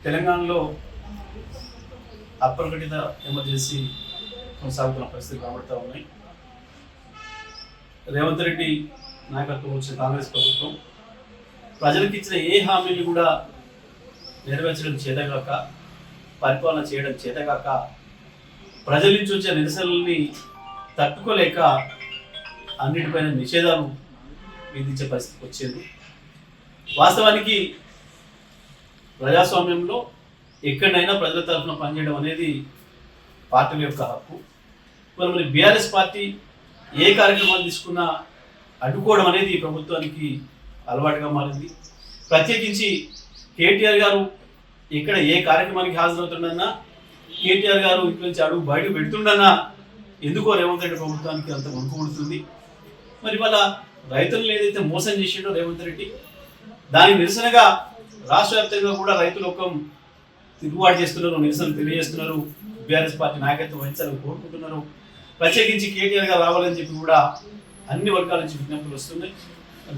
తెలంగాణలో అప్రకటిత ఎమర్జెన్సీ కొనసాగుతున్న పరిస్థితులు కనబడుతూ ఉన్నాయి. రేవంత్ రెడ్డి నాయకత్వం వచ్చిన కాంగ్రెస్ ప్రభుత్వం ప్రజలకు ఇచ్చిన ఏ హామీలు కూడా నెరవేర్చడం చేతగాక, పరిపాలన చేయడం చేతగాక, ప్రజల నుంచి వచ్చే నిరసనల్ని తట్టుకోలేక అన్నిటిపైన నిషేధాలు విధించే పరిస్థితికి వచ్చింది. వాస్తవానికి ప్రజాస్వామ్యంలో ఎక్కడైనా ప్రజల తరఫున పనిచేయడం అనేది పార్టీల యొక్క హక్కు. మరి బీఆర్ఎస్ పార్టీ ఏ కార్యక్రమాలు తీసుకున్నా అడ్డుకోవడం అనేది ఈ ప్రభుత్వానికి అలవాటుగా మారింది. ప్రత్యేకించి కేటీఆర్ గారు ఇక్కడ ఏ కార్యక్రమానికి హాజరవుతుండన్నా, కేటీఆర్ గారు ఇంటి నుంచి అడుగు బయట పెడుతుండన్నా ఎందుకో రేవంత్ రెడ్డి ప్రభుత్వానికి అంత వణుకు పుడుతుంది. మరి వాళ్ళ రైతులను ఏదైతే మోసం చేసిండో రేవంత్ రెడ్డి, దానికి నిరసనగా రాష్ట్ర వ్యాప్తంగా కూడా రైతులు ఒక తిరుగుబాటు చేస్తున్నారు, నిరసనలు తెలియజేస్తున్నారు. బీఆర్ఎస్ పార్టీ నాయకత్వం వహించాలని కోరుకుంటున్నారు. ప్రత్యేకించి కేటీఆర్ గారు రావాలని చెప్పి కూడా అన్ని వర్గాల నుంచి విజ్ఞప్తులు వస్తున్నాయి.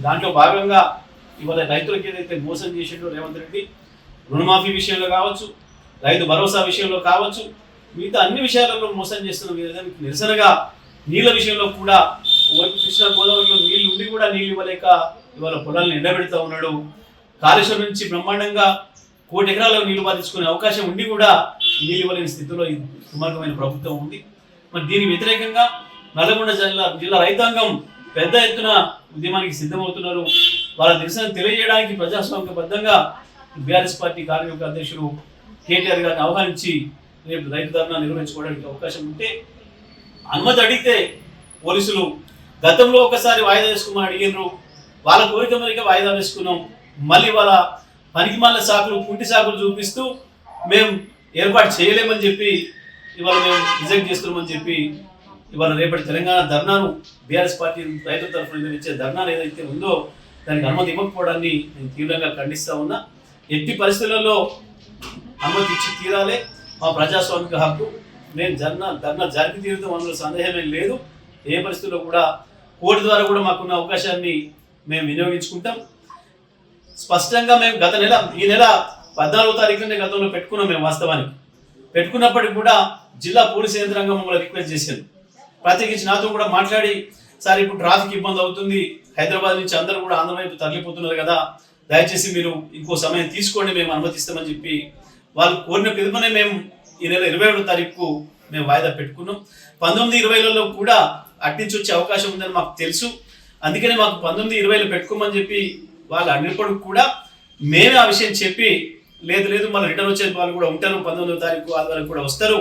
దాంట్లో భాగంగా ఇవాళ రైతులకు ఏదైతే మోసం చేసిండో రేవంత్ రెడ్డి, రుణమాఫీ విషయంలో కావచ్చు, రైతు భరోసా విషయంలో కావచ్చు, మిగతా అన్ని విషయాలలో మోసం చేస్తున్న విధానికి నిరసనగా నీళ్ళ విషయంలో కూడా ఒకవైపు కృష్ణా గోదావరిలో నీళ్లు ఉండి కూడా నీళ్ళు ఇవ్వలేక ఇవాళ పొలాలను ఎండబెడతా ఉన్నాడు. కాళేశ్వరం నుంచి బ్రహ్మాండంగా 1 కోటి ఎకరాలకు నీళ్లు బాధించుకునే అవకాశం ఉండి కూడా నీళ్ళు ఇవ్వలేని స్థితిలో ఈ దుర్మార్గమైన ప్రభుత్వం ఉంది. మరి దీనికి వ్యతిరేకంగా నల్గొండ జిల్లా రైతాంగం పెద్ద ఎత్తున ఉద్యమానికి సిద్ధమవుతున్నారు. వాళ్ళ నిరసన తెలియజేయడానికి ప్రజాస్వామ్యబద్ధంగా బీఆర్ఎస్ పార్టీ కార్యవర్గ అధ్యక్షుడు కేటీఆర్ గారిని ఆహ్వానించి రేపు రైతు ధర్నా నిర్వహించుకోవడానికి అవకాశం ఉంటే, అనుమతి అడిగితే పోలీసులు గతంలో ఒకసారి వాయిదా వేసుకోమని అడిగినారు. వాళ్ళ కోరిక మేరకు వాయిదా వేసుకున్నాం. మళ్ళీ వాళ్ళ పనికిమాల సాకులు, కుంటి సాకులు చూపిస్తూ మేము ఏర్పాటు చేయలేమని చెప్పి ఇవాళ మేము రిజెక్ట్ చేస్తున్నామని చెప్పి ఇవాళ రేపటి తెలంగాణ ధర్నాను బీఆర్ఎస్ పార్టీ రైతుల తరఫున నిర్వహించే ధర్నాలు ఏదైతే ఉందో దానికి అనుమతి ఇవ్వకపోవడాన్ని నేను తీవ్రంగా ఖండిస్తూ ఉన్నా. ఎట్టి పరిస్థితులలో అనుమతి ఇచ్చి తీరాలే, మా ప్రజాస్వామిక హక్కు. నేను ధర్నా జరిపి తీరుతాం, అందులో సందేహమే లేదు. ఏ పరిస్థితుల్లో కూడా కోర్టు ద్వారా కూడా మాకున్న అవకాశాన్ని మేము వినియోగించుకుంటాం. స్పష్టంగా మేము ఈ నెల 14వ తారీఖునే గతంలో పెట్టుకున్నాం. మేము వాస్తవానికి పెట్టుకున్నప్పటికీ కూడా జిల్లా పోలీసు యంత్రాంగం మమ్మల్ని రిక్వెస్ట్ చేశారు. ప్రత్యేకించి నాతో కూడా మాట్లాడి, సార్ ఇప్పుడు ట్రాఫిక్ ఇబ్బంది అవుతుంది, హైదరాబాద్ నుంచి అందరూ కూడా ఆంధ్ర వైపు తరలిపోతున్నారు కదా, దయచేసి మీరు ఇంకో సమయం తీసుకోండి, మేము అనుమతిస్తామని చెప్పి వాళ్ళు కోరిన పిలుపునే మేము ఈ నెల 27వ తారీఖు మేము వాయిదా పెట్టుకున్నాం. 19-20లలో కూడా అట్టించి వచ్చే అవకాశం ఉందని మాకు తెలుసు. అందుకనే మాకు 19-20లో పెట్టుకోమని చెప్పి వాళ్ళు అడిగినప్పుడు కూడా మేమే ఆ విషయం చెప్పి, లేదు మళ్ళీ రిటర్న్ వచ్చే వాళ్ళు కూడా ఉంటారు, 19వ తారీఖు ఆదివారం కూడా వస్తారు,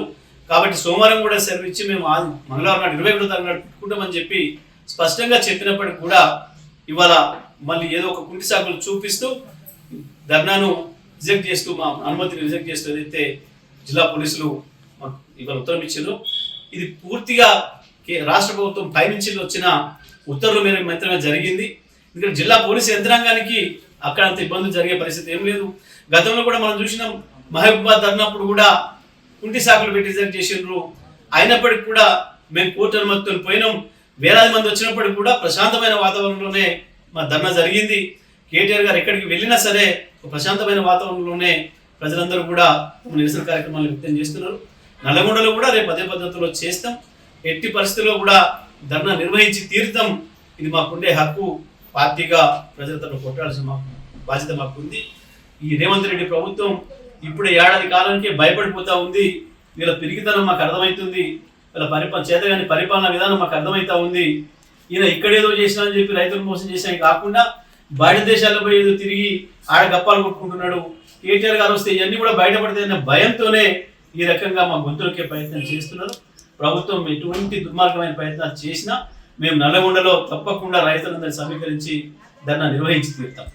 కాబట్టి సోమవారం కూడా సెలవు ఇచ్చి మేము మంగళవారం నాడు 21వ తారీఖు నాడు పెట్టుకుంటామని చెప్పి స్పష్టంగా చెప్పినప్పటికీ కూడా ఇవాళ మళ్ళీ ఏదో ఒక కుంటి సాకులు చూపిస్తూ ధర్నాను రిజెక్ట్ చేస్తూ, మా అనుమతిని రిజెక్ట్ చేస్తూ ఏదైతే జిల్లా పోలీసులు ఇవాళ ఉత్తర్వులు ఇచ్చారో, ఇది పూర్తిగా రాష్ట్ర ప్రభుత్వం పైనుంచి వచ్చిన ఉత్తర్వుల మేరకు మాత్రమే జరిగింది. ఇక్కడ జిల్లా పోలీసు యంత్రాంగానికి అక్కడ అంత ఇబ్బందులు జరిగే పరిస్థితి ఏం లేదు. గతంలో కూడా మనం చూసినాం, మహబూబాబాద్ ధర్నాప్పుడు కూడా కుంటి సాకులు పెట్టి రిజెక్ట్ చేసిండ్రు. అయినప్పటికీ కూడా మేము కోర్టు అనుమతితో పోయినాం. వేలాది మంది వచ్చినప్పటికీ కూడా ప్రశాంతమైన వాతావరణంలోనే మా ధర్నా జరిగింది. కేటీఆర్ గారు ఎక్కడికి వెళ్ళినా సరే ప్రశాంతమైన వాతావరణంలోనే ప్రజలందరూ కూడా నిరసన కార్యక్రమాలు వ్యక్తం చేస్తున్నారు. నల్లగొండలో కూడా రేపు అదే పద్ధతిలో చేస్తాం. ఎట్టి పరిస్థితుల్లో కూడా ధర్నా నిర్వహించి తీరుతాం. ఇది మాకుండే హక్కు. పార్టీగా ప్రజల తరఫున కొట్టాల్సిన బాధ్యత మాకుంది. ఈ రేవంత్ రెడ్డి ప్రభుత్వం ఇప్పుడే ఏడాది కాలానికే భయపడిపోతూ ఉంది. వీళ్ళ పెరిగితనం మాకు అర్థమవుతుంది, వీళ్ళ చేతగాని పరిపాలన విధానం మాకు అర్థమవుతా ఉంది. ఈయన ఇక్కడేదో చేసినా అని చెప్పి రైతులు మోసం చేసినా కాకుండా బయట దేశాల్లో పోయి ఏదో తిరిగి ఆడ గప్పాలు కొట్టుకుంటున్నాడు. కేటీఆర్ గారు వస్తే ఇవన్నీ కూడా బయటపడతాయన్న భయంతోనే ఈ రకంగా మా గొంతులకే ప్రయత్నం చేస్తున్నారు. ప్రభుత్వం ఎటువంటి దుర్మార్గమైన ప్రయత్నాలు చేసినా మేము నల్లగొండలో తప్పకుండా రైతులందరినీ సమీకరించి ధర్నా నిర్వహించి తీరుతాం.